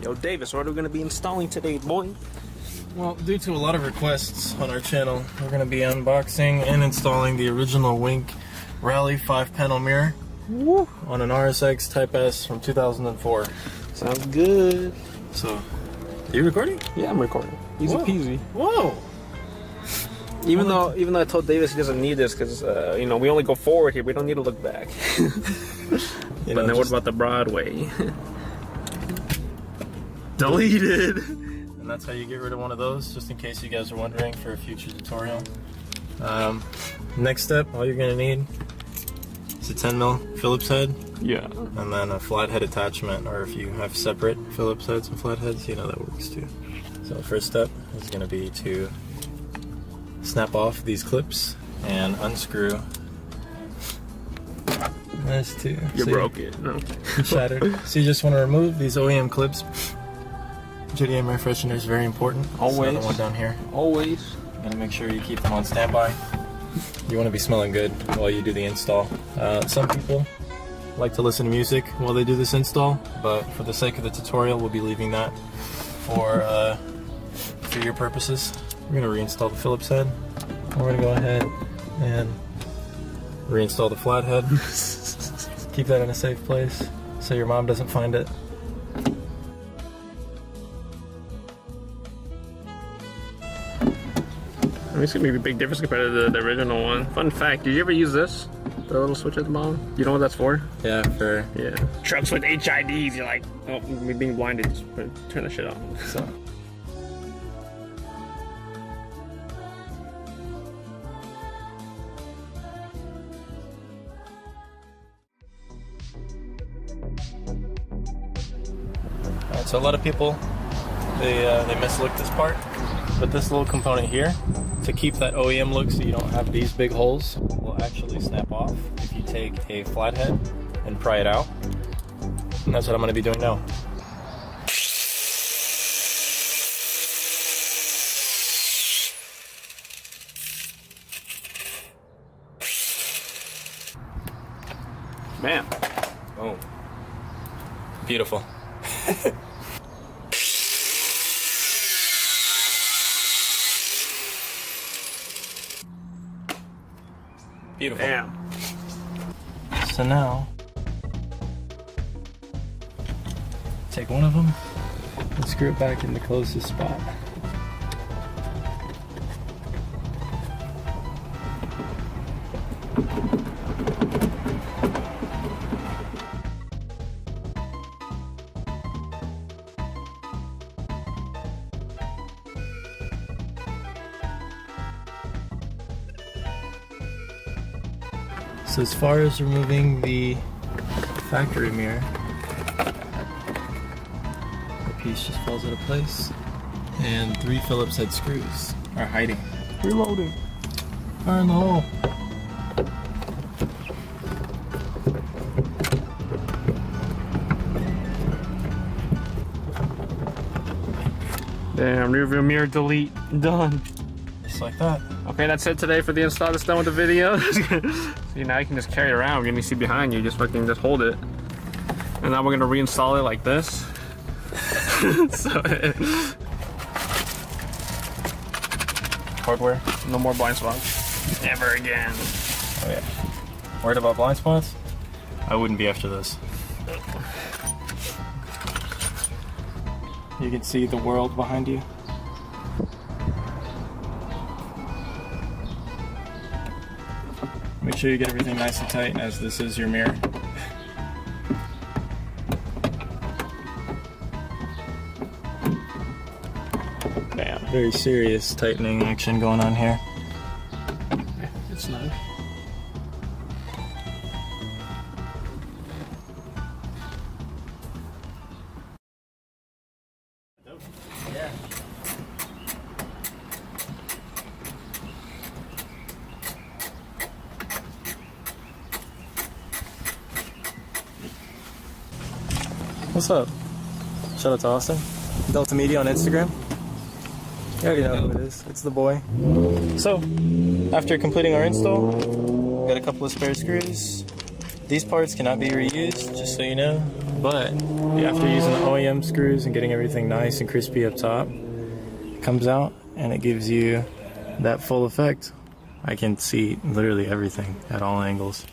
Yo, Davis, what are we going to be installing today, boy? Well, due to a lot of requests on our channel, we're going to be unboxing and installing the original Wink Rally 5-panel mirror. Woo. On an RSX Type S from 2004. Sounds good. So, are you recording? Yeah, I'm recording. Easy peasy. Whoa! Even though I told Davis he doesn't need this because you know, we only go forward here. We don't need to look back. But then what about the Broadway? Deleted. And that's how you get rid of one of those, just in case you guys are wondering for a future tutorial. Next step, all you're gonna need is a 10mm Phillips head. Yeah. And then a flathead attachment, or if you have separate Phillips heads and flatheads, you know that works too. So the first step is gonna be to snap off these clips and unscrew this too. You broke it. No. Shattered. So you just want to remove these OEM clips. JDM air freshener is very important. Always. There's another one down here. Always. Gotta make sure you keep them on standby. You want to be smelling good while you do the install. Some people like to listen to music while they do this install, but for the sake of the tutorial, we'll be leaving that for your purposes. We're gonna reinstall the Phillips head. We're gonna go ahead and reinstall the flathead. Keep that in a safe place so your mom doesn't find it. I mean, it's gonna be a big difference compared to the original one. Fun fact, did you ever use this? The little switch at the bottom? You know what that's for? Yeah, for... Yeah. Trucks with HIDs, you're like, oh, me being blinded, just turn the shit off. So. Alright, so a lot of people, they mislook this part, but this little component here, to keep that OEM look so you don't have these big holes, will actually snap off if you take a flathead and pry it out. And that's what I'm going to be doing now. Man. Oh. Beautiful. Beautiful. Damn. So now, take one of them and screw it back in the closest spot. So as far as removing the factory mirror, the piece just falls out of place, and 3 Phillips head screws are hiding. Reloading. Fire in the hole. Damn, rearview mirror delete. Done. Just like that. Okay, that's it today for the install. That's done with the video. See, now you can just carry it around. When you see behind you, just fucking just hold it. And now we're gonna reinstall it like this. So, Hardware. no more blind spots. Ever again. Oh yeah. Worried about blind spots? I wouldn't be after this. You can see the world behind you. Make sure you get everything nice and tight, as this is your mirror. Bam. Very serious tightening action going on here. It's nice. Yeah. What's up? Shout out to Austin. Delta Media on Instagram. You already know who it is. It's the boy. So, after completing our install, got a couple of spare screws. These parts cannot be reused, just so you know. But after using the OEM screws and getting everything nice and crispy up top, it comes out and it gives you that full effect. I can see literally everything at all angles.